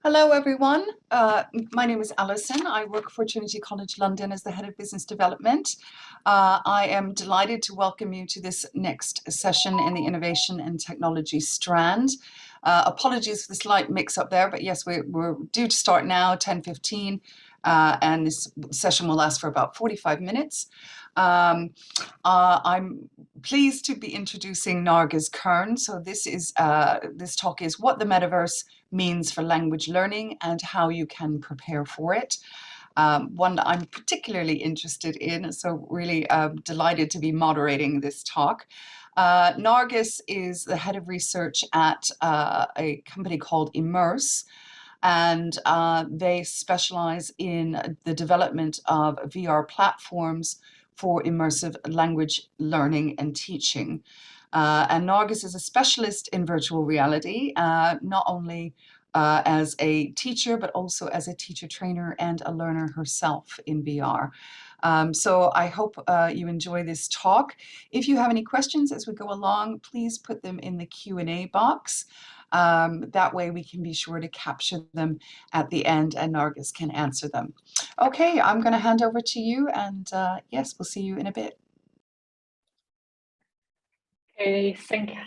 Hello, everyone. My name is Alison. I work for Trinity College London as the Head of Business Development. I am delighted to welcome you to this next session in the Innovation and Technology strand. Apologies for the slight mix-up there, but yes, we're due to start now, 10:15, and this session will last for about 45 minutes. I'm pleased to be introducing Nargis Kern. So this talk is what the Metaverse means for language learning and how you can prepare for it. One that I'm particularly interested in, so really delighted to be moderating this talk. Nargis is the head of research at a company called Immerse, and they specialize in the development of VR platforms for immersive language learning and teaching. And Nargis is a specialist in virtual reality, not only as a teacher, but also as a teacher trainer and a learner herself in VR. So I hope you enjoy this talk. If you have any questions as we go along, please put them in the Q&A box. That way we can be sure to capture them at the end and Nargis can answer them. Okay, I'm going to hand over to you, and yes, we'll see you in a bit. Okay,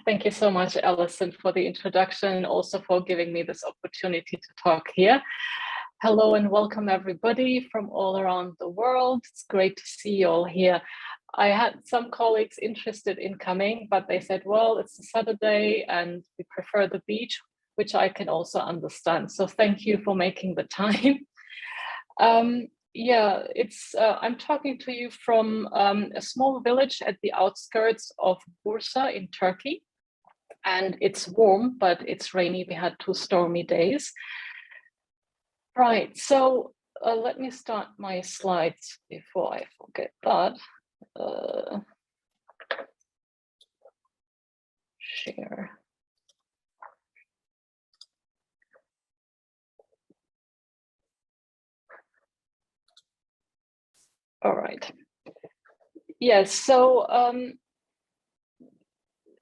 thank you so much, Alison, for the introduction and also for giving me this opportunity to talk here. Hello and welcome everybody from all around the world. It's great to see you all here. I had some colleagues interested in coming, but they said, well, it's a Saturday and we prefer the beach, which I can also understand. So thank you for making the time. Yeah, I'm talking to you from a small village at the outskirts of Bursa in Turkey. And it's warm, but it's rainy. We had 2 stormy days. Right, so let me start my slides before I forget that. Share. All right. Yes, so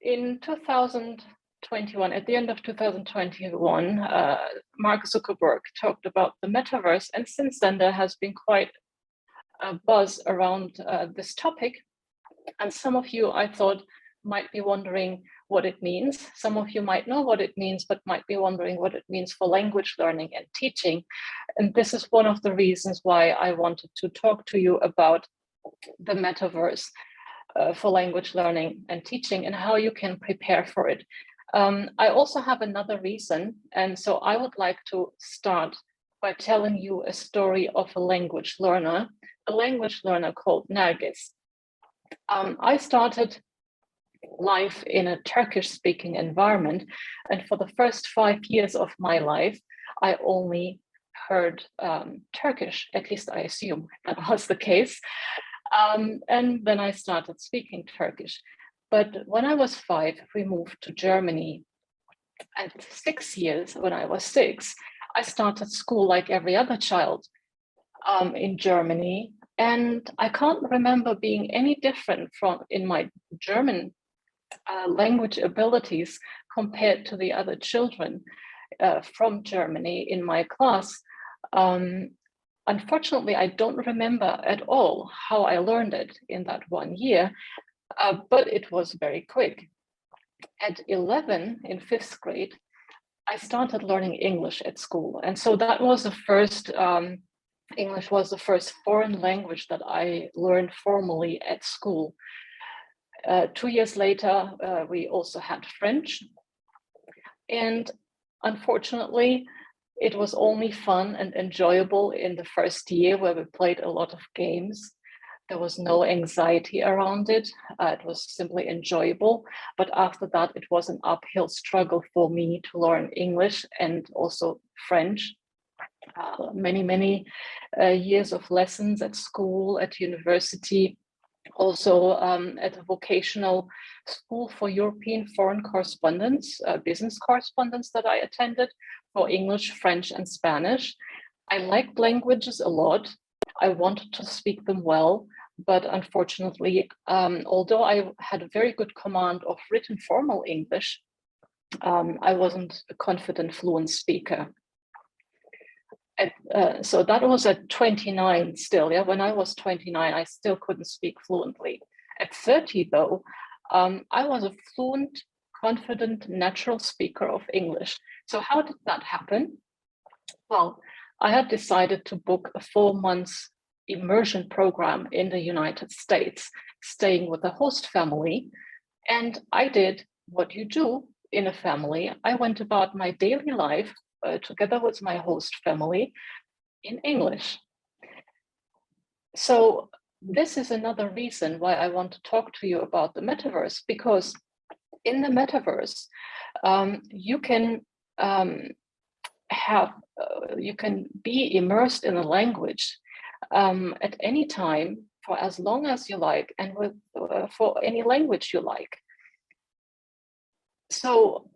in 2021, at the end of 2021, Mark Zuckerberg talked about the metaverse, and since then there has been quite a buzz around this topic. And some of you, I thought, might be wondering what it means. Some of you might know what it means, but might be wondering what it means for language learning and teaching. And this is one of the reasons why I wanted to talk to you about the metaverse for language learning and teaching and how you can prepare for it. I also have another reason. And so I would like to start by telling you a story of a language learner called Nargis. I started life in a Turkish-speaking environment, and for the first 5 years of my life, I only heard Turkish, at least I assume that was the case. And then I started speaking Turkish. But when I was 5, we moved to Germany. At 6 years, when I was 6, I started school like every other child in Germany. And I can't remember being any different in my German language abilities compared to the other children from Germany in my class. Unfortunately, I don't remember at all how I learned it in that 1 year, but it was very quick. At 11, in 5th grade, I started learning English at school. And so that was the first, English was the first foreign language that I learned formally at school. 2 years later, we also had French. And unfortunately, it was only fun and enjoyable in the first year where we played a lot of games. There was no anxiety around it. It was simply enjoyable. But after that, it was an uphill struggle for me to learn English and also French. Many years of lessons at school, at university, also at a vocational school for European foreign correspondence, business correspondence that I attended for English, French, and Spanish. I liked languages a lot. I wanted to speak them well, but unfortunately, although I had a very good command of written formal English, I wasn't a confident, fluent speaker. So that was at 29 still. Yeah, when I was 29, I still couldn't speak fluently. At 30, though, I was a fluent, confident, natural speaker of English. So how did that happen? Well, I had decided to book a 4-month immersion program in the United States, staying with a host family. And I did what you do in a family. I went about my daily life together with my host family in English. So this is another reason why I want to talk to you about the metaverse, because in the metaverse, you can you can be immersed in a language at any time for as long as you like, and with for any language you like. So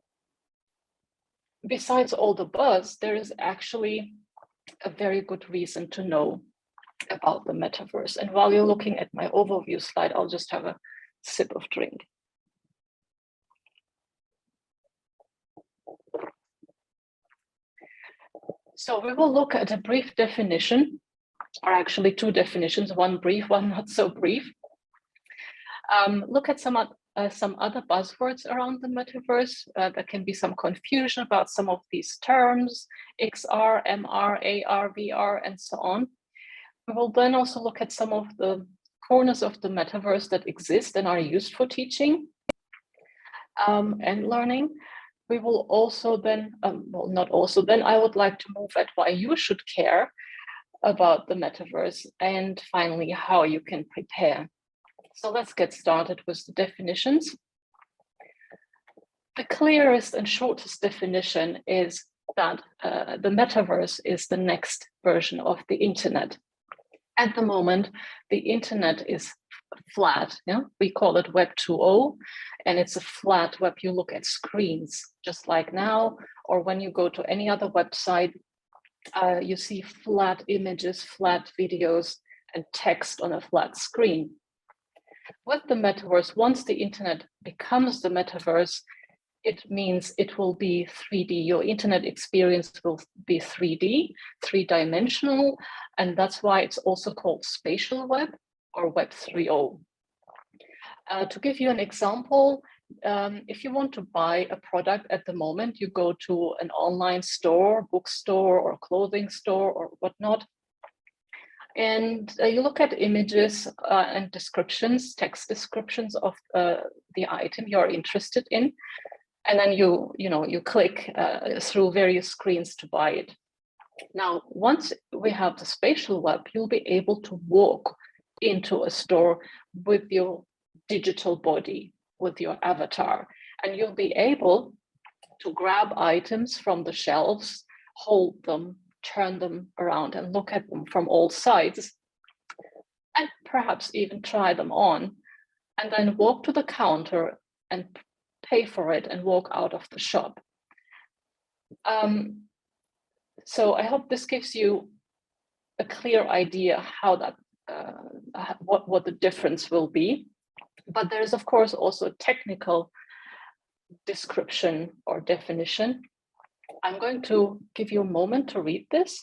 besides all the buzz, there is actually a very good reason to know about the metaverse. And while you're looking at my overview slide, I'll just have a sip of drink. So we will look at a brief definition, or actually 2 definitions, one brief, one not so brief. Look at some other buzzwords around the metaverse. There can be some confusion about some of these terms, XR, MR, AR, VR, and so on. We will then also look at some of the corners of the metaverse that exist and are used for teaching and learning. We will also then, well, not also, then I would like to move at why you should care about the metaverse, and finally, how you can prepare. So let's get started with the definitions. The clearest and shortest definition is that the metaverse is the next version of the internet. At the moment, the internet is flat. Yeah? We call it Web 2.0, and it's a flat web. You look at screens, just like now, or when you go to any other website, you see flat images, flat videos, and text on a flat screen. With the metaverse, once the internet becomes the metaverse, it means it will be 3D. Your internet experience will be 3D, 3-dimensional, and that's why it's also called spatial web or Web 3.0. To give you an example, if you want to buy a product at the moment, you go to an online store, bookstore, or clothing store, or whatnot, and you look at images and descriptions, text descriptions of the item you're interested in, and then you click through various screens to buy it. Now, once we have the spatial web, you'll be able to walk into a store with your digital body, with your avatar, and you'll be able to grab items from the shelves, hold them, turn them around, and look at them from all sides, and perhaps even try them on, and then walk to the counter and pay for it and walk out of the shop. So I hope this gives you a clear idea how that what the difference will be. But there is, of course, also a technical description or definition. I'm going to give you a moment to read this.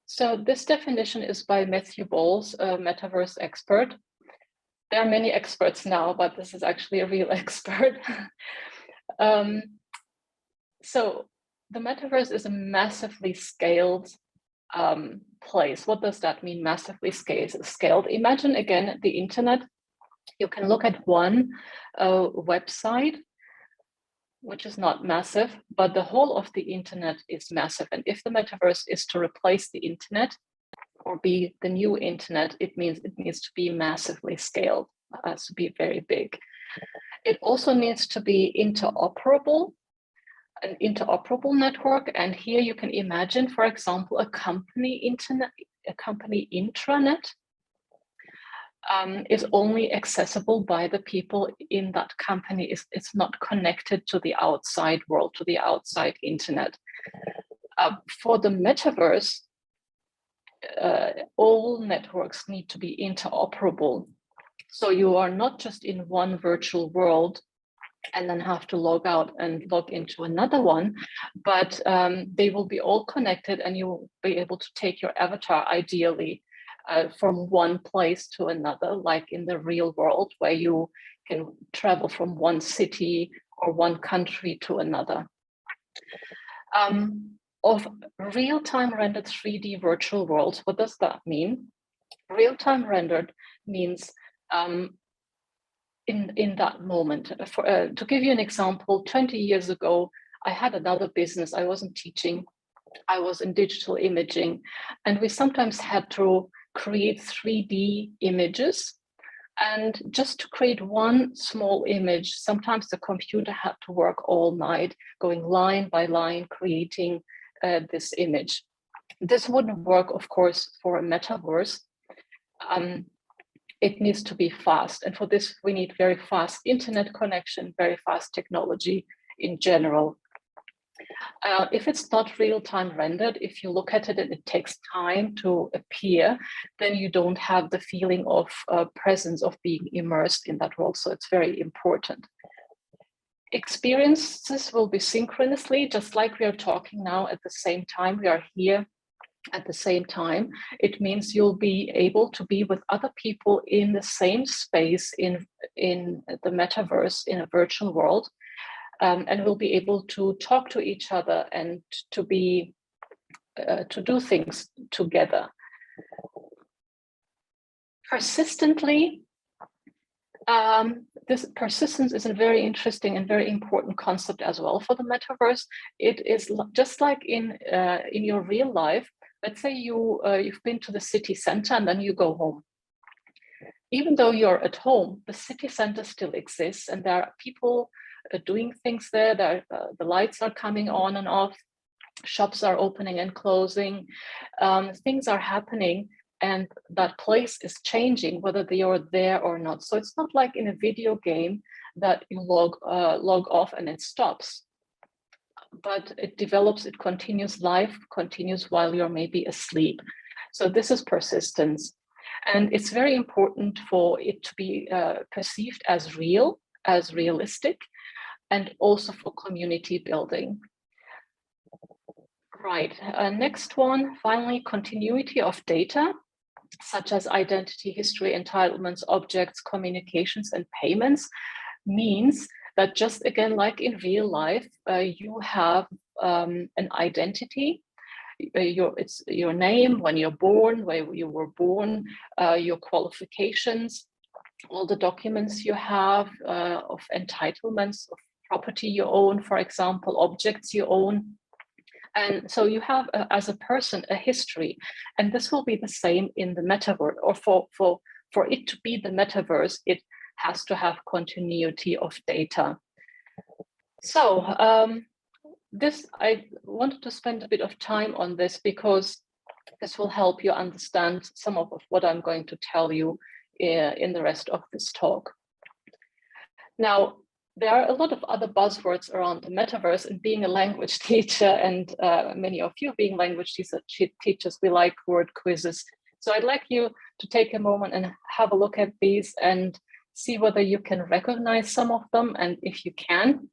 So this definition is by Matthew Bowles, a metaverse expert. There are many experts now, but this is actually a real expert. So the metaverse is a massively scaled place. What does that mean, massively scaled? Imagine again the internet. You can look at one website, which is not massive, but the whole of the internet is massive. And if the metaverse is to replace the internet or be the new internet, it means it needs to be massively scaled, to be very big. It also needs to be interoperable, an interoperable network. And here you can imagine, for example, a company intranet is only accessible by the people in that company. It's not connected to the outside world, to the outside internet. For the metaverse, all networks need to be interoperable. So you are not just in one virtual world and then have to log out and log into another one, but they will be all connected, and you will be able to take your avatar ideally from one place to another, like in the real world, where you can travel from one city or one country to another. Of real-time rendered 3D virtual worlds, what does that mean? Real-time rendered means in that moment. To give you an example, 20 years ago, I had another business. I wasn't teaching, I was in digital imaging, and we sometimes had to create 3D images. And just to create one small image, sometimes the computer had to work all night, going line by line, creating this image. This wouldn't work, of course, for a metaverse. It needs to be fast. And for this, we need very fast internet connection, very fast technology in general. If it's not real-time rendered, if you look at it and it takes time to appear, then you don't have the feeling of presence, of being immersed in that world. So it's very important. Experiences will be synchronously, just like we are talking now at the same time. We are here at the same time. It means you'll be able to be with other people in the same space in the metaverse, in a virtual world, and we'll be able to talk to each other and to be to do things together. Persistently, this persistence is a very interesting and very important concept as well for the metaverse. It is just like in your real life. Let's say you've been to the city center and then you go home. Even though you're at home, the city center still exists, and there are people doing things there. The lights are coming on and off, shops are opening and closing, things are happening, and that place is changing whether you're there or not. So it's not like in a video game that you log off and it stops. But it develops, it continues, life continues while you're maybe asleep. So this is persistence. And it's very important for it to be perceived as real, as realistic, and also for community building. Right, next one, finally, continuity of data, such as identity, history, entitlements, objects, communications, and payments, means that just again, like in real life, you have an identity. It's your name, when you're born, where you were born, your qualifications, all the documents you have of entitlements, of property you own, for example, objects you own. And so you have, as a person, a history. And this will be the same in the metaverse, or for it to be the metaverse, it has to have continuity of data. So I wanted to spend a bit of time on this because this will help you understand some of what I'm going to tell you in the rest of this talk. Now, there are a lot of other buzzwords around the metaverse, and being a language teacher, and many of you being language teachers, we like word quizzes. So I'd like you to take a moment and have a look at these and see whether you can recognize some of them. And if you can,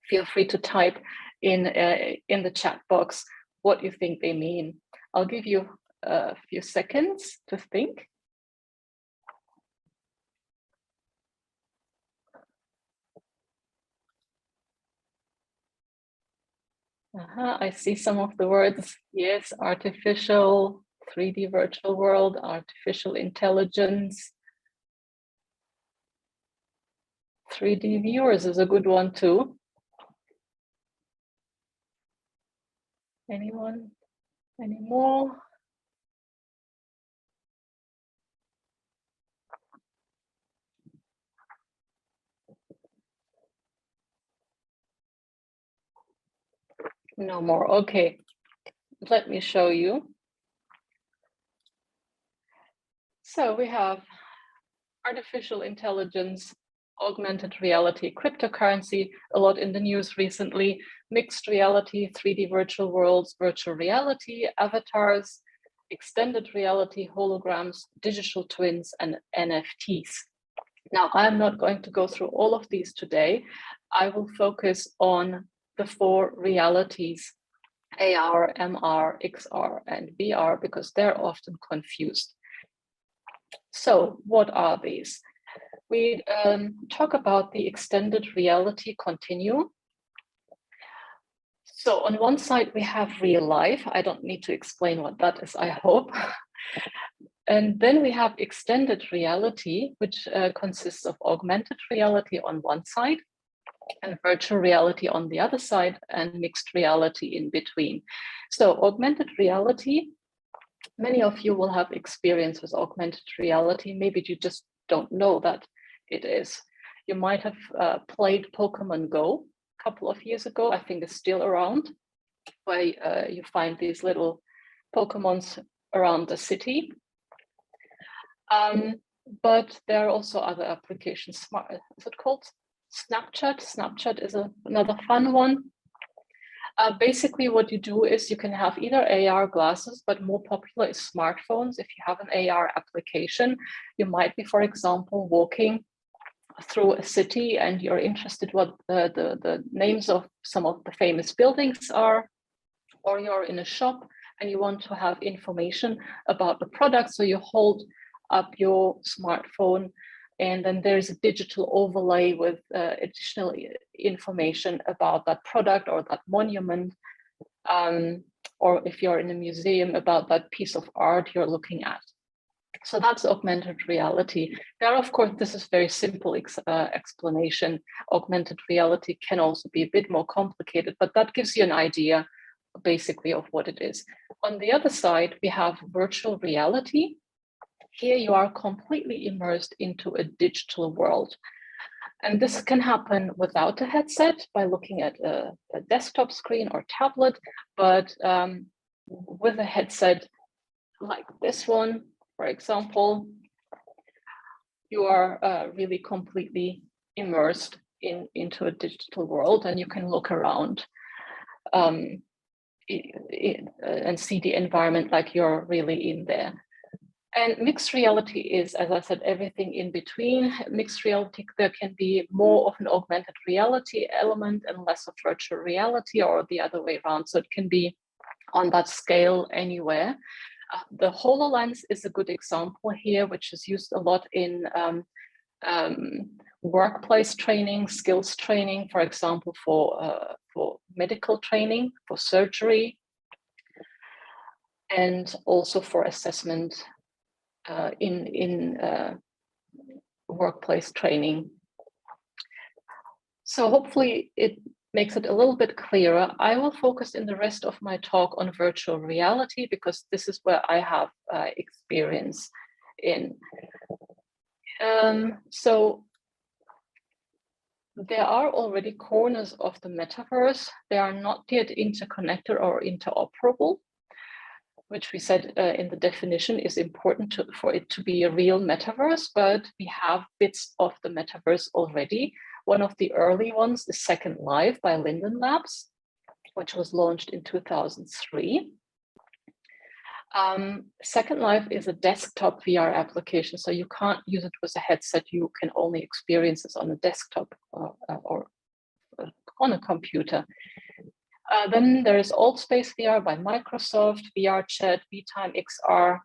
feel free to type in the chat box what you think they mean. I'll give you a few seconds to think. I see some of the words. Yes, artificial, 3D virtual world, artificial intelligence. 3D viewers is a good one too. Anyone? Any more? No more. Okay, let me show you. So we have artificial intelligence, augmented reality, cryptocurrency, a lot in the news recently, mixed reality, 3D virtual worlds, virtual reality, avatars, extended reality, holograms, digital twins, and NFTs. Now, I'm not going to go through all of these today. I will focus on the 4 realities: AR, MR, XR, and VR, because they're often confused. So what are these? We talk about the extended reality continuum. So on one side, we have real life. I don't need to explain what that is, I hope. And then we have extended reality, which consists of augmented reality on one side and virtual reality on the other side, and mixed reality in between. So augmented reality, many of you will have experience with augmented reality. Maybe you just don't know that it is. You might have played Pokemon Go a couple of years ago. I think it's still around, where you find these little Pokemons around the city. But there are also other applications. Is it called Snapchat? Snapchat is another fun one. Basically, what you do is you can have either AR glasses, but more popular is smartphones. If you have an AR application, you might be, for example, walking through a city and you're interested what the names of some of the famous buildings are, or you're in a shop and you want to have information about the product. So you hold up your smartphone, and then there's a digital overlay with additional information about that product or that monument, or if you're in a museum, about that piece of art you're looking at. So that's augmented reality. There, of course, this is very simple explanation. Augmented reality can also be a bit more complicated, but that gives you an idea basically of what it is. On the other side, we have virtual reality. Here you are completely immersed into a digital world. And this can happen without a headset by looking at a desktop screen or tablet, but with a headset like this one, for example, you are really completely immersed into a digital world, and you can look around and see the environment like you're really in there. And mixed reality is, as I said, everything in between. Mixed reality, there can be more of an augmented reality element and less of virtual reality, or the other way around. So it can be on that scale anywhere. The HoloLens is a good example here, which is used a lot in workplace training, skills training, for example, for medical training, for surgery, and also for assessment in workplace training. So hopefully it makes it a little bit clearer. I will focus in the rest of my talk on virtual reality because this is where I have experience in. So there are already corners of the metaverse. They are not yet interconnected or interoperable, which we said in the definition is important for it to be a real metaverse, but we have bits of the metaverse already. One of the early ones is Second Life by Linden Labs, which was launched in 2003. Second Life is a desktop VR application, so you can't use it with a headset. You can only experience this on a desktop or on a computer. Then there is AltSpace VR by Microsoft, VR Chat, VTime XR,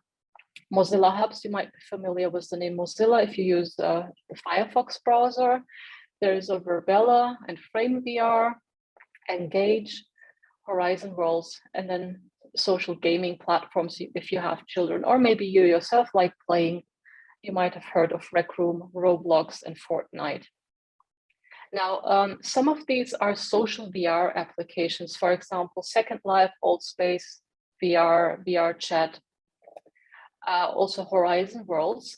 Mozilla Hubs. You might be familiar with the name Mozilla if you use the Firefox browser. There is a Verbella and Frame VR, Engage, Horizon Worlds, and then social gaming platforms if you have children, or maybe you yourself like playing. You might have heard of Rec Room, Roblox, and Fortnite. Now, some of these are social VR applications. For example, Second Life, AltSpace, VR Chat, also Horizon Worlds.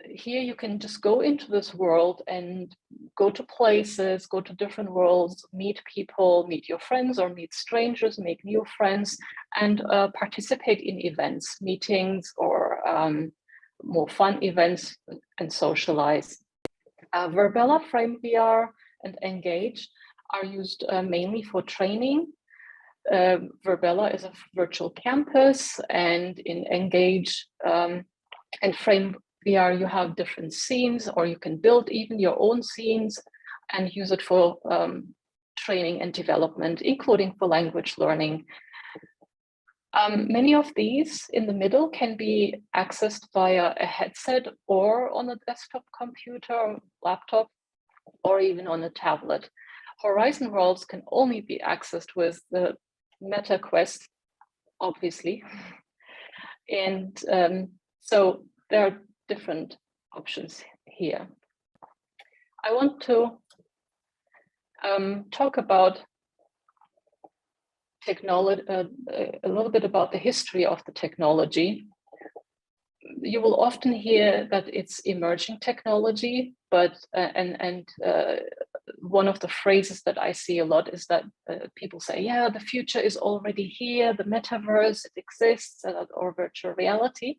Here you can just go into this world and go to places, go to different worlds, meet people, meet your friends or meet strangers, make new friends, and participate in events, meetings, or more fun events, and socialize. Verbella, Frame VR, and Engage are used mainly for training. Verbella is a virtual campus, and in Engage and Frame VR, you have different scenes, or you can build even your own scenes and use it for training and development, including for language learning. Many of these in the middle can be accessed via a headset or on a desktop computer, laptop, or even on a tablet. Horizon Worlds can only be accessed with the Meta Quest, obviously. And so there are different options here. I want to talk about technology, a little bit about the history of the technology. You will often hear that it's emerging technology, but one of the phrases that I see a lot is that people say, yeah, the future is already here, the metaverse, it exists, or virtual reality.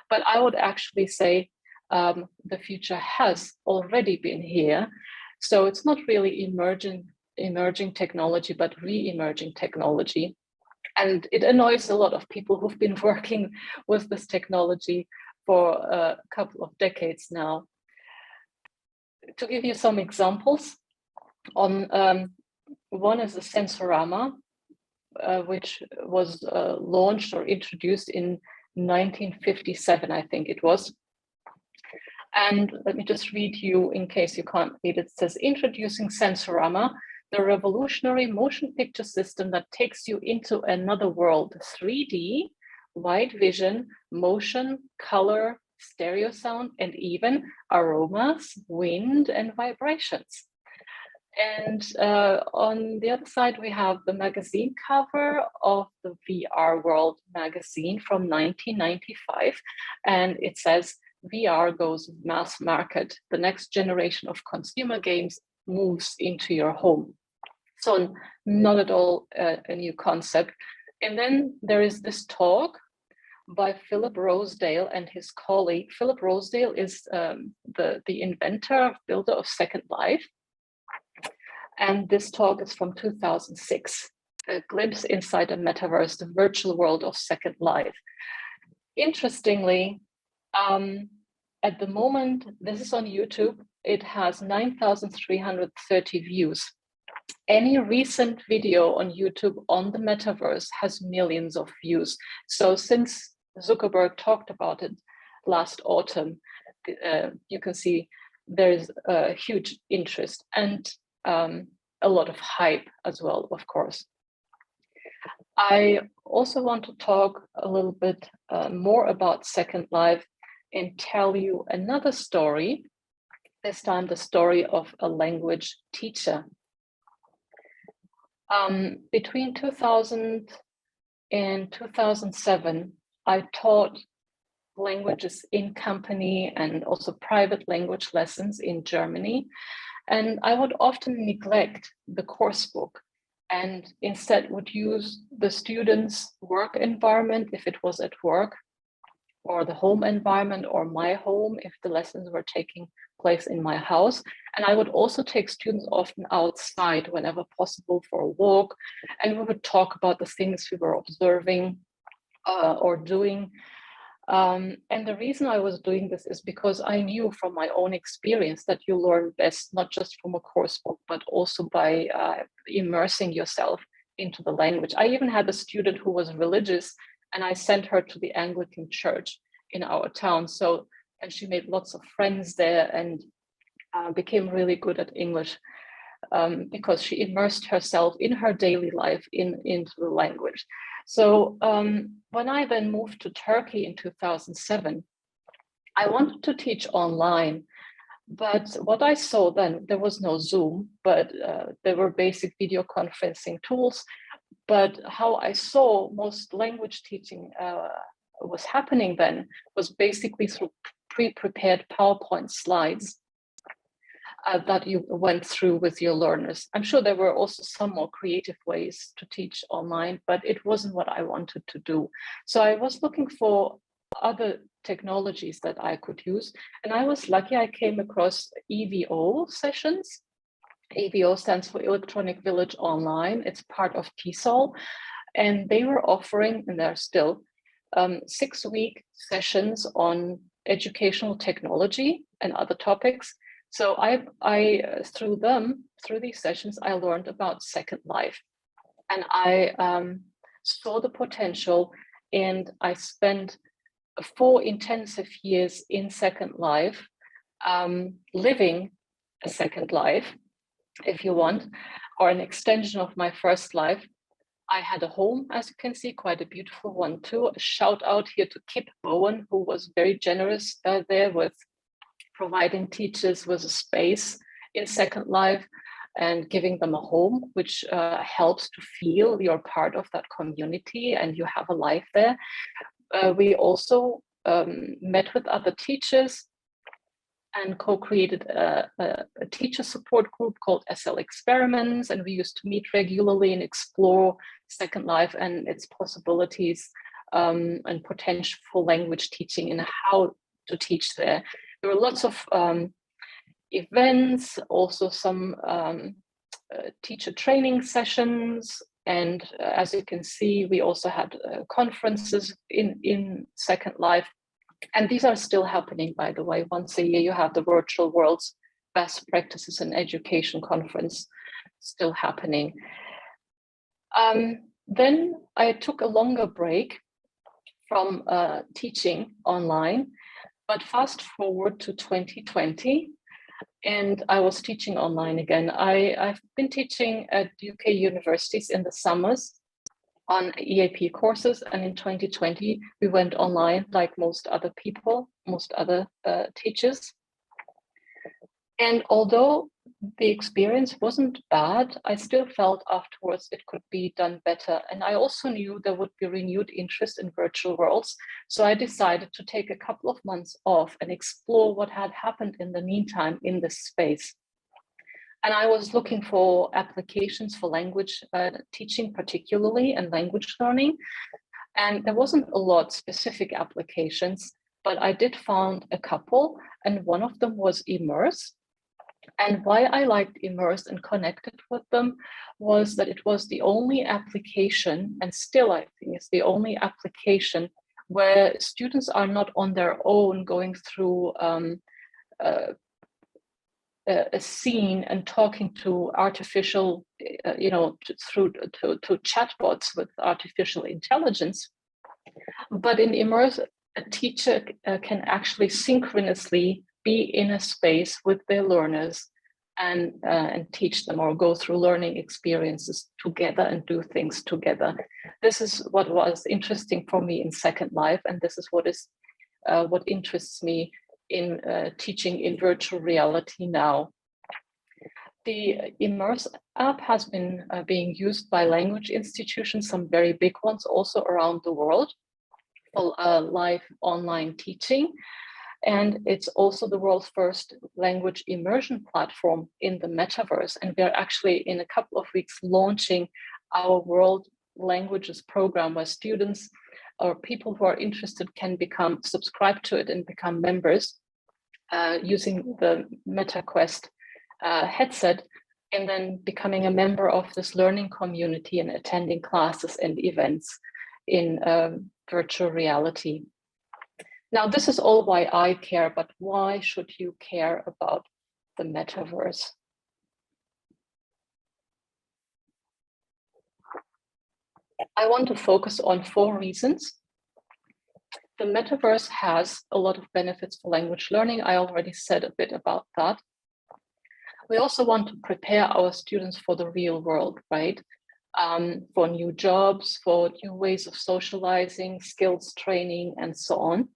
But I would actually say the future has already been here. So it's not really emerging technology, but re-emerging technology. And it annoys a lot of people who've been working with this technology for a couple of decades now. To give you some examples, one is the Sensorama, which was launched or introduced in 1957, I think it was. And let me just read you in case you can't read it. It says, introducing Sensorama, the revolutionary motion picture system that takes you into another world, 3D, wide vision, motion, color, stereo sound, and even aromas, wind, and vibrations. And on the other side, we have the magazine cover of the VR World magazine from 1995. And it says, VR goes mass market. The next generation of consumer games moves into your home. So not at all a new concept. And then there is this talk by Philip Rosedale and his colleague. Philip Rosedale is the inventor, builder of Second Life. And this talk is from 2006, a glimpse inside a metaverse, the virtual world of Second Life. Interestingly, at the moment, this is on YouTube, it has 9,330 views. Any recent video on YouTube on the metaverse has millions of views. So since Zuckerberg talked about it last autumn, you can see there's a huge interest and a lot of hype as well, of course. I also want to talk a little bit more about Second Life and tell you another story, this time the story of a language teacher. Between 2000 and 2007, I taught languages in company and also private language lessons in Germany. And I would often neglect the course book and instead would use the students' work environment if it was at work, or the home environment, or my home if the lessons were taking place in my house. And I would also take students often outside whenever possible for a walk, and we would talk about the things we were observing or doing. And the reason I was doing this is because I knew from my own experience that you learn best, not just from a course book, but also by immersing yourself into the language. I even had a student who was religious, and I sent her to the Anglican church in our town. And she made lots of friends there and became really good at English because she immersed herself in her daily life into the language. So when I then moved to Turkey in 2007, I wanted to teach online. But what I saw then, there was no Zoom, but there were basic video conferencing tools. But how I saw most language teaching was happening then was basically through pre-prepared PowerPoint slides that you went through with your learners. I'm sure there were also some more creative ways to teach online, but it wasn't what I wanted to do. So I was looking for other technologies that I could use. And I was lucky I came across EVO sessions. EVO stands for Electronic Village Online. It's part of TESOL. And they were offering, and they're still, 6-week sessions on educational technology and other topics. So through these sessions, I learned about Second Life, and I saw the potential, and I spent 4 intensive years in Second Life, living a second life, if you want, or an extension of my first life. I had a home, as you can see, quite a beautiful one too. A shout out here to Kip Bowen, who was very generous there with providing teachers with a space in Second Life and giving them a home, which helps to feel you're part of that community and you have a life there. We also met with other teachers and co-created a teacher support group called SL Experiments, and we used to meet regularly and explore Second Life and its possibilities and potential for language teaching and how to teach there. There were lots of events, also some teacher training sessions, and as you can see, we also had conferences in Second Life. And these are still happening, by the way. Once a year, you have the Virtual World's Best Practices in Education conference still happening. Then I took a longer break from teaching online, but fast forward to 2020, and I was teaching online again. I've been teaching at UK universities in the summers on EAP courses, and in 2020 we went online like most other people, most other teachers. And although the experience wasn't bad, I still felt afterwards it could be done better. And I also knew there would be renewed interest in virtual worlds. So I decided to take a couple of months off and explore what had happened in the meantime in this space. And I was looking for applications for language teaching, particularly, and language learning. And there wasn't a lot specific applications, but I did find a couple, and one of them was Immerse. And why I liked Immerse and connected with them was that it was the only application, and still I think it's the only application where students are not on their own going through a scene and talking to artificial, through chatbots with artificial intelligence. But in Immerse, a teacher can actually synchronously be in a space with their learners and teach them or go through learning experiences together and do things together. This is what was interesting for me in Second Life, and this is what interests me in teaching in virtual reality now. The Immerse app has been being used by language institutions, some very big ones also around the world, for live online teaching. And it's also the world's first language immersion platform in the Metaverse. And we're actually in a couple of weeks launching our World Languages program, where students or people who are interested can subscribe to it and become members using the MetaQuest headset, and then becoming a member of this learning community and attending classes and events in virtual reality. Now, this is all why I care, but why should you care about the Metaverse? I want to focus on 4 reasons. The Metaverse has a lot of benefits for language learning. I already said a bit about that. We also want to prepare our students for the real world, right? For new jobs, for new ways of socializing, skills training, and so on.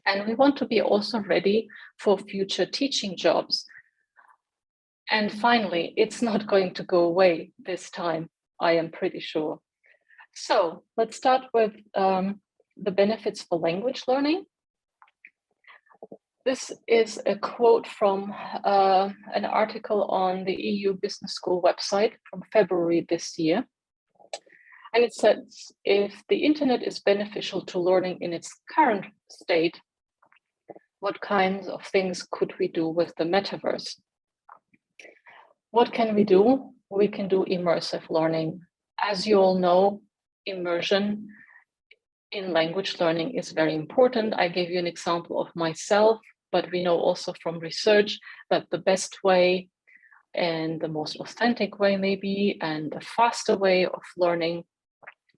And we want to be also ready for future teaching jobs. And finally, it's not going to go away this time, I am pretty sure. So let's start with the benefits for language learning. This is a quote from an article on the EU Business School website from February this year. And it says, if the internet is beneficial to learning in its current state, what kinds of things could we do with the Metaverse? What can we do? We can do immersive learning. As you all know, immersion in language learning is very important. I gave you an example of myself, but we know also from research that the best way and the most authentic way maybe, and the faster way of learning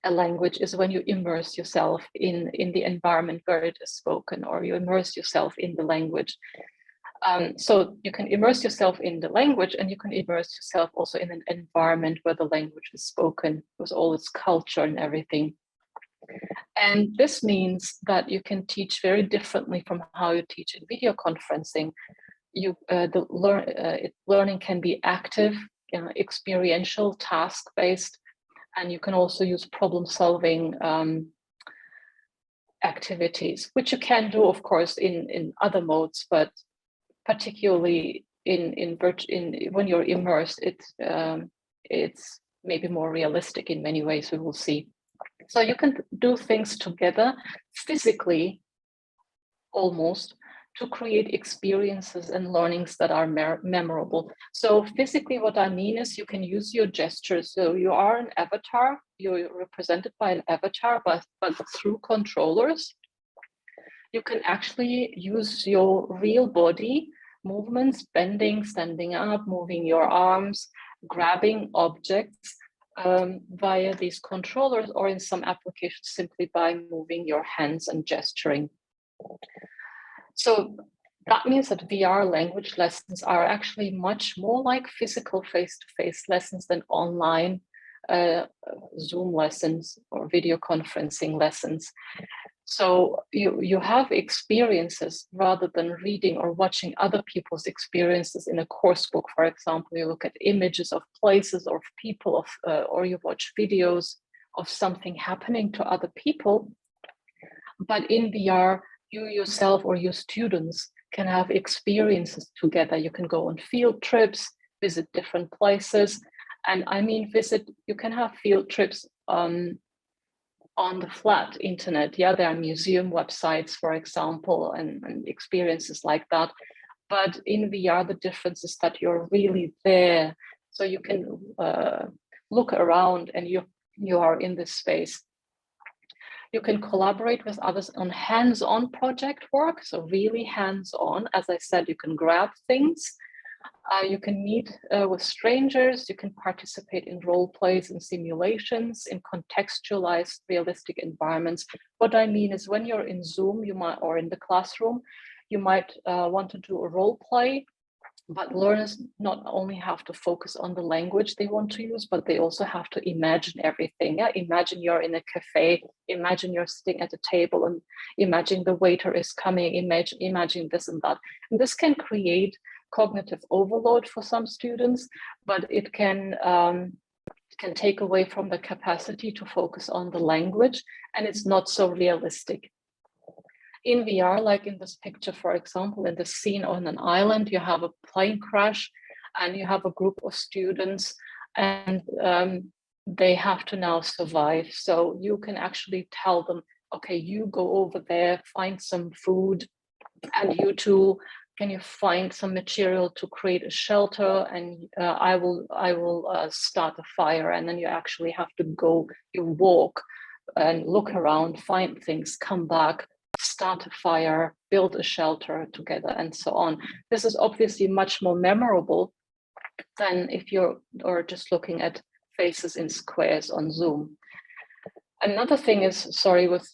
a language is when you immerse yourself in the environment where it is spoken, or you immerse yourself in the language. So you can immerse yourself in the language, and you can immerse yourself also in an environment where the language is spoken with all its culture and everything. And this means that you can teach very differently from how you teach in video conferencing. Learning can be active, experiential, task-based, and you can also use problem-solving activities, which you can do, of course, in other modes, but particularly when you're immersed, it's maybe more realistic in many ways. We will see. So you can do things together physically, almost, to create experiences and learnings that are memorable. So physically, what I mean is you can use your gestures. So you are an avatar, you're represented by an avatar, but through controllers. You can actually use your real body movements, bending, standing up, moving your arms, grabbing objects via these controllers, or in some applications, simply by moving your hands and gesturing. So that means that VR language lessons are actually much more like physical face-to-face lessons than online Zoom lessons or video conferencing lessons. So you have experiences rather than reading or watching other people's experiences in a course book. For example, you look at images of places or of people, or you watch videos of something happening to other people. But in VR, you yourself or your students can have experiences together. You can go on field trips, visit different places. And I mean, you can have field trips on the flat internet. Yeah, there are museum websites, for example, and experiences like that. But in VR, the difference is that you're really there. So you can look around and you are in this space. You can collaborate with others on hands-on project work. So really hands-on. As I said, you can grab things. You can meet with strangers. You can participate in role plays and simulations in contextualized, realistic environments. What I mean is, when you're in Zoom, or in the classroom, you might want to do a role play. But learners not only have to focus on the language they want to use, but they also have to imagine everything. Yeah? Imagine you're in a cafe, imagine you're sitting at a table, and imagine the waiter is coming, imagine this and that. And this can create cognitive overload for some students, but it can take away from the capacity to focus on the language, and it's not so realistic. In VR, like in this picture, for example, in the scene on an island, you have a plane crash and you have a group of students, and they have to now survive. So you can actually tell them, okay, you go over there, find some food, and you two, can you find some material to create a shelter, and I will start a fire. And then you actually have to go, you walk and look around, find things, come back, start a fire, build a shelter together, and so on. This is obviously much more memorable than if you're just looking at faces in squares on Zoom. Another thing is, with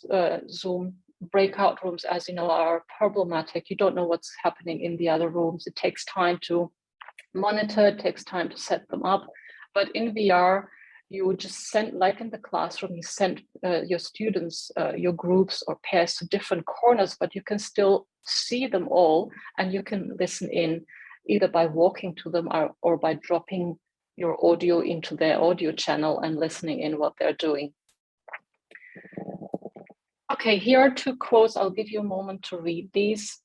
Zoom, breakout rooms, as you know, are problematic. You don't know what's happening in the other rooms. It takes time to monitor, it takes time to set them up. But in VR, you just send, like in the classroom, you send your students, your groups or pairs to different corners, but you can still see them all, and you can listen in either by walking to them or by dropping your audio into their audio channel and listening in what they're doing. Okay, here are two quotes. I'll give you a moment to read these.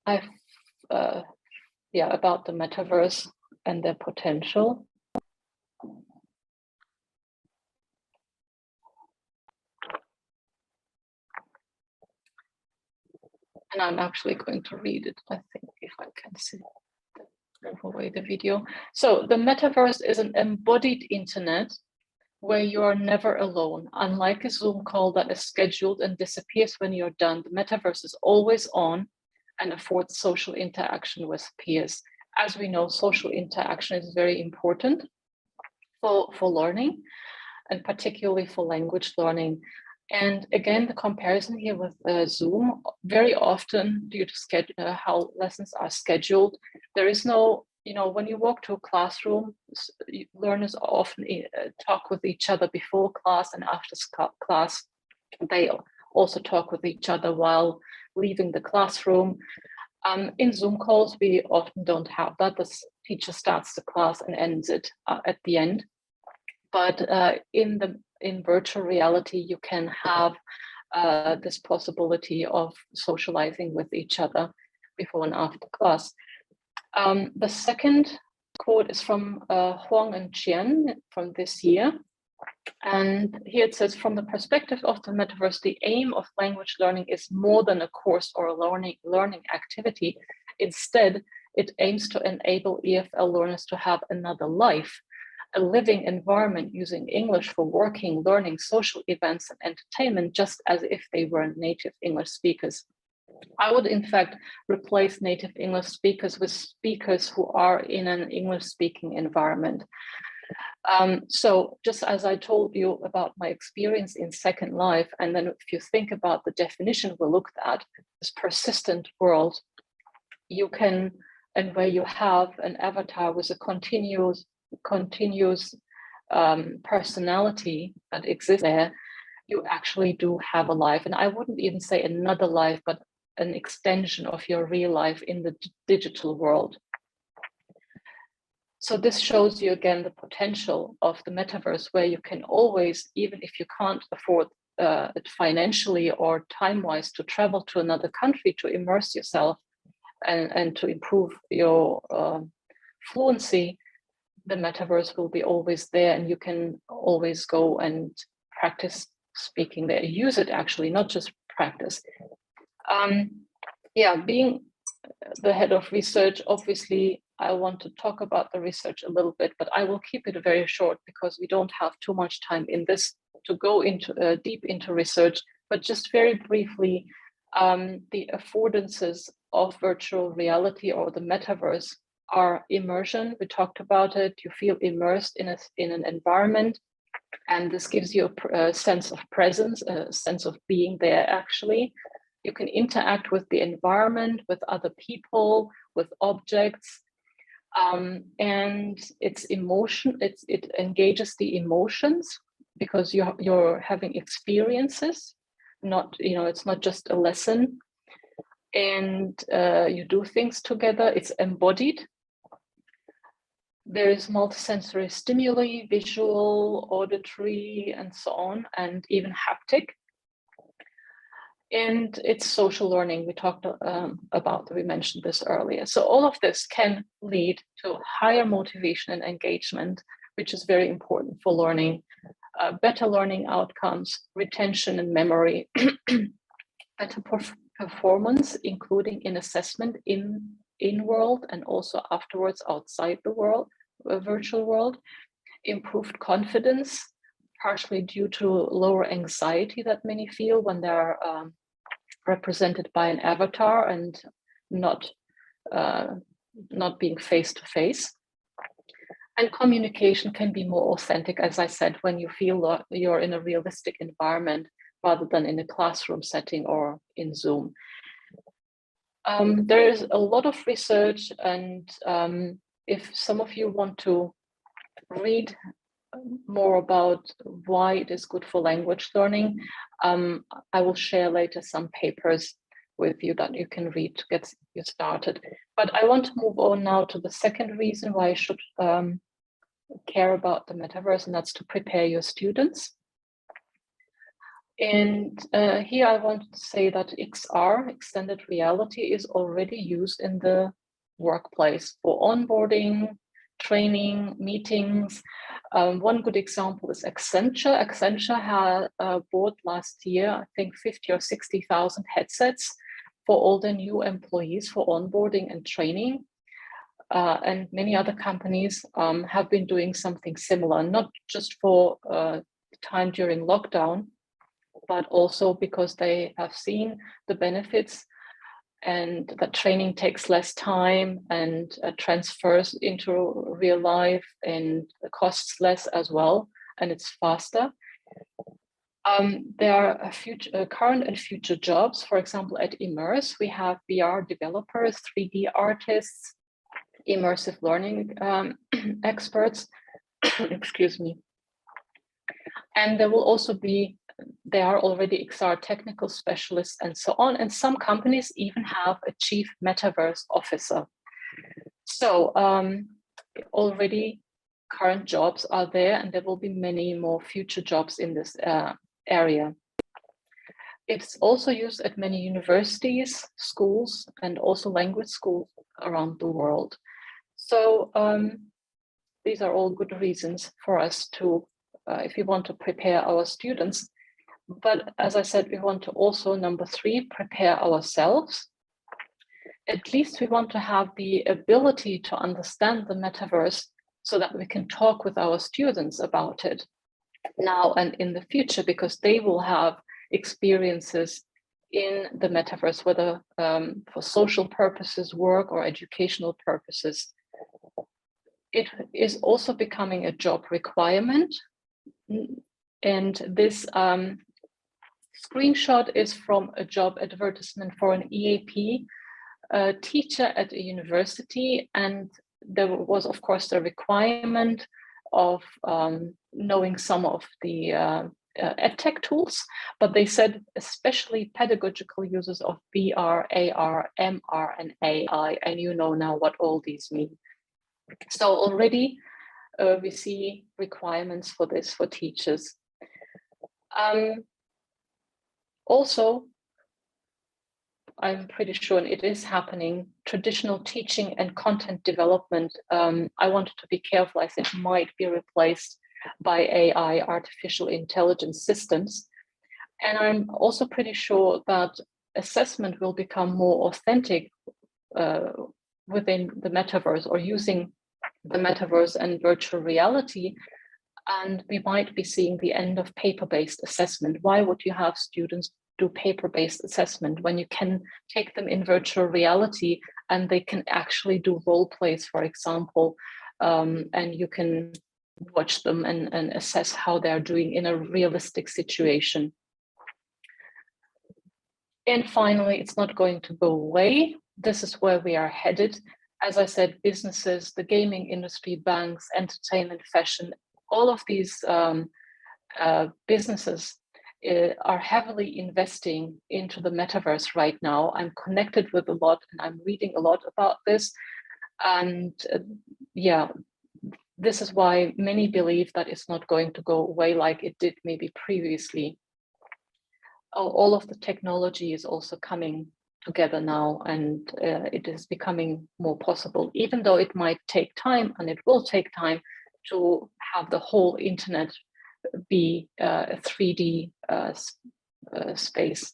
About the metaverse and their potential. And I'm actually going to read it, I think, if I can see Move away the video. So the metaverse is an embodied internet where you are never alone. Unlike a Zoom call that is scheduled and disappears when you're done, the metaverse is always on and affords social interaction with peers. As we know, social interaction is very important for learning, and particularly for language learning. And again, the comparison here with Zoom, very often due to how lessons are scheduled, there is no, when you walk to a classroom, learners often talk with each other before class and after class. They also talk with each other while leaving the classroom. In Zoom calls, we often don't have that. The teacher starts the class and ends it at the end. But in virtual reality, you can have this possibility of socializing with each other before and after class. The second quote is from Huang and Qian from this year. And here it says, from the perspective of the metaverse, the aim of language learning is more than a course or a learning activity. Instead, it aims to enable EFL learners to have another life, a living environment using English for working, learning, social events, and entertainment, just as if they were native English speakers. I would, in fact, replace native English speakers with speakers who are in an English-speaking environment. So just as I told you about my experience in Second Life, and then if you think about the definition we looked at, this persistent world, you can, and where you have an avatar with a continuous personality that exists there, you actually do have a life. And I wouldn't even say another life, but an extension of your real life in the digital world. So this shows you again the potential of the metaverse, where you can always, even if you can't afford it financially or time-wise to travel to another country to immerse yourself and to improve your fluency, the metaverse will be always there, and you can always go and practice speaking there. Use it actually, not just practice. Being the head of research, obviously, I want to talk about the research a little bit, but I will keep it very short because we don't have too much time in this to go into deep into research. But just very briefly, the affordances of virtual reality or the metaverse are immersion. We talked about it. You feel immersed in an environment, and this gives you a sense of presence, a sense of being there. Actually, you can interact with the environment, with other people, with objects, and it's emotion. It engages the emotions because you're having experiences. Not, it's not just a lesson, and you do things together. It's embodied. There is multisensory stimuli, visual, auditory, and so on, and even haptic. And it's social learning. We talked we mentioned this earlier. So all of this can lead to higher motivation and engagement, which is very important for learning, better learning outcomes, retention and memory, better performance, including in assessment in world and also afterwards outside the world, virtual world, improved confidence, partially due to lower anxiety that many feel when they're represented by an avatar and not being face to face. And communication can be more authentic, as I said, when you feel you're in a realistic environment rather than in a classroom setting or in Zoom. There is a lot of research, and if some of you want to read more about why it is good for language learning, I will share later some papers with you that you can read to get you started. But I want to move on now to the second reason why you should care about the metaverse, and that's to prepare your students. And here I want to say that XR, extended reality, is already used in the workplace for onboarding, training, meetings. One good example is Accenture. Accenture had bought last year, I think 50 or 60,000 headsets for all the new employees for onboarding and training. And many other companies have been doing something similar, not just for the time during lockdown, but also because they have seen the benefits and that training takes less time and transfers into real life and costs less as well, and it's faster. There are current and future jobs. For example, at Immerse, we have VR developers, 3D artists, immersive learning experts, excuse me. And there will also be, there are already XR technical specialists and so on. And some companies even have a chief metaverse officer. So already current jobs are there, and there will be many more future jobs in this area. It's also used at many universities, schools, and also language schools around the world. So these are all good reasons for us to, if we want to prepare our students. But as I said, we want to also, number 3, prepare ourselves. At least we want to have the ability to understand the metaverse so that we can talk with our students about it now and in the future, because they will have experiences in the metaverse, whether for social purposes, work, or educational purposes. It is also becoming a job requirement. And this screenshot is from a job advertisement for an EAP teacher at a university. And there was, of course, the requirement of knowing some of the edtech tools, but they said especially pedagogical uses of VR, AR, MR, and AI, and you know now what all these mean. So already we see requirements for this for teachers. Also, I'm pretty sure it is happening, traditional teaching and content development. I wanted to be careful, I think might be replaced by AI, artificial intelligence systems. And I'm also pretty sure that assessment will become more authentic within the metaverse, or using the metaverse and virtual reality. And we might be seeing the end of paper-based assessment. Why would you have students do paper-based assessment when you can take them in virtual reality and they can actually do role plays, for example, and you can watch them and assess how they're doing in a realistic situation. And finally, it's not going to go away. This is where we are headed. As I said, businesses, the gaming industry, banks, entertainment, fashion, all of these businesses are heavily investing into the metaverse right now. I'm connected with a lot and I'm reading a lot about this. And yeah, this is why many believe that it's not going to go away like it did maybe previously. All of the technology is also coming together now, and it is becoming more possible, even though it might take time, and it will take time to have the whole internet be a 3D space.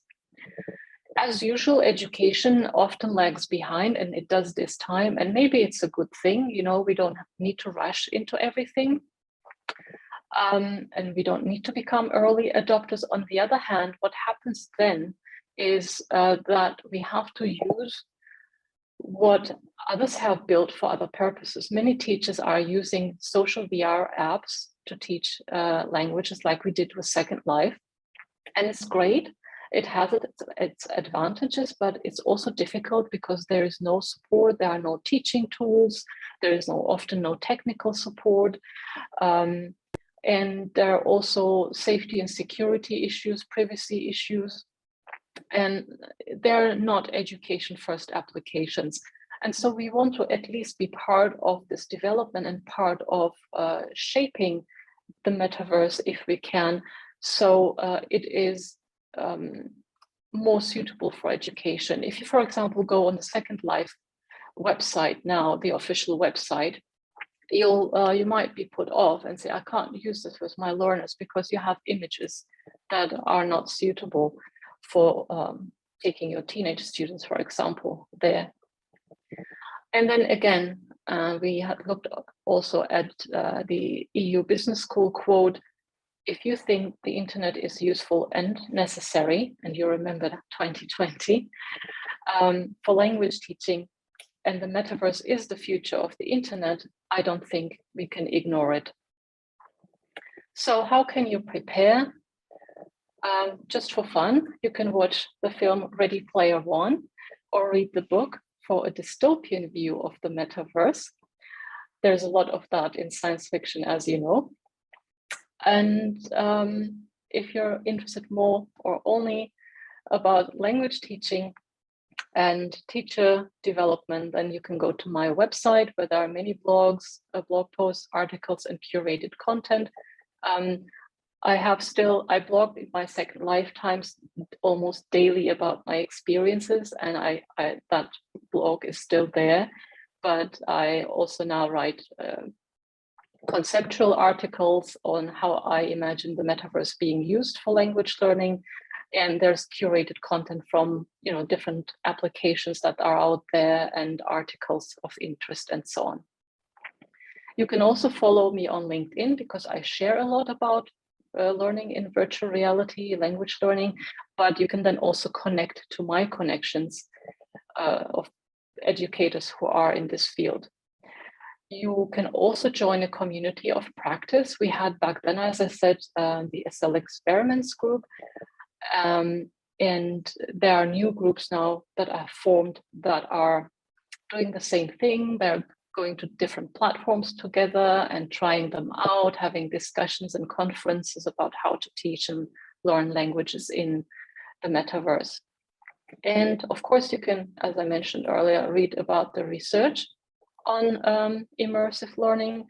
As usual, education often lags behind, and it does this time, and maybe it's a good thing. You know, we don't need to rush into everything, and we don't need to become early adopters. On the other hand, what happens then is that we have to use what others have built for other purposes. Many teachers are using social VR apps to teach languages, like we did with Second Life, and it's great. It has its advantages, but it's also difficult because there is no support, there are no teaching tools, there is often no technical support, and there are also safety and security issues, privacy issues, and they're not education-first applications. And so we want to at least be part of this development and part of shaping the metaverse if we can. So it is more suitable for education. If you, for example, go on the Second Life website now, the official website, you might be put off and say, I can't use this with my learners because you have images that are not suitable for taking your teenage students, for example, there. And then again, We had looked also at the EU Business School quote, if you think the internet is useful and necessary, and you remember 2020, for language teaching, and the metaverse is the future of the internet, I don't think we can ignore it. So how can you prepare? Just for fun, you can watch the film Ready Player One or read the book for a dystopian view of the metaverse. There's a lot of that in science fiction, as you know. And if you're interested more or only about language teaching and teacher development, then you can go to my website where there are many blogs, blog posts, articles, and curated content. I blog in my second lifetimes almost daily about my experiences, and that blog is still there. But I also now write conceptual articles on how I imagine the metaverse being used for language learning. And there's curated content from different applications that are out there and articles of interest and so on. You can also follow me on LinkedIn because I share a lot about learning in virtual reality, language learning, but you can then also connect to my connections of educators who are in this field. You can also join a community of practice. We had back then, as I said, the SL Experiments group, and there are new groups now that are formed that are doing the same thing. They're going to different platforms together and trying them out, having discussions and conferences about how to teach and learn languages in the metaverse. And of course, you can, as I mentioned earlier, read about the research on immersive learning.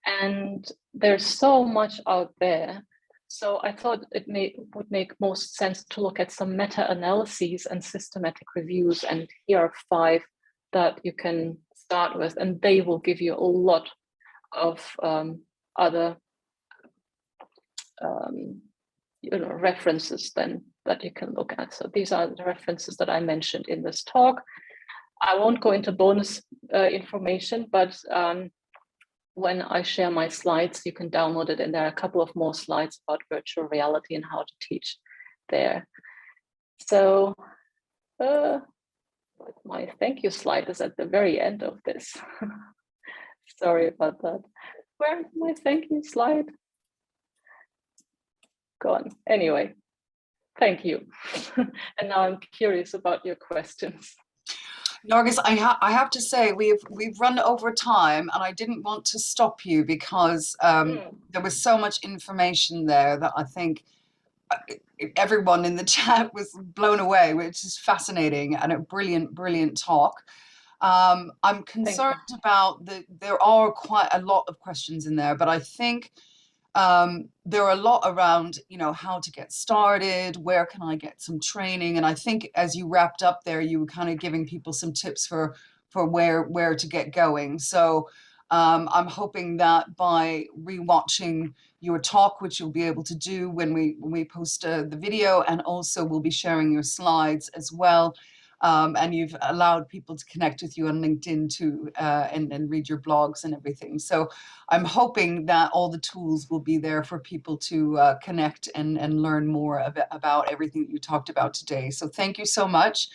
And there's so much out there. So I thought it would make most sense to look at some meta-analyses and systematic reviews. And here are 5 that you can start with, and they will give you a lot of other references then that you can look at. So these are the references that I mentioned in this talk. I won't go into bonus information, but when I share my slides, you can download it, and there are a couple of more slides about virtual reality and how to teach there. So my thank you slide is at the very end of this. Sorry about that. Where's my thank you slide? Gone. Anyway, thank you. And now I'm curious about your questions. Nargis, I have to say we've run over time, and I didn't want to stop you because there was so much information there that I think everyone in the chat was blown away, which is fascinating and a brilliant talk. I'm concerned about there are quite a lot of questions in there, but I think there are a lot around, how to get started, where can I get some training? And I think as you wrapped up there, you were kind of giving people some tips for where to get going. So I'm hoping that by rewatching your talk, which you'll be able to do when we post the video, and also we'll be sharing your slides as well. And you've allowed people to connect with you on LinkedIn too, and read your blogs and everything. So I'm hoping that all the tools will be there for people to connect and learn more about everything that you talked about today. So thank you so much.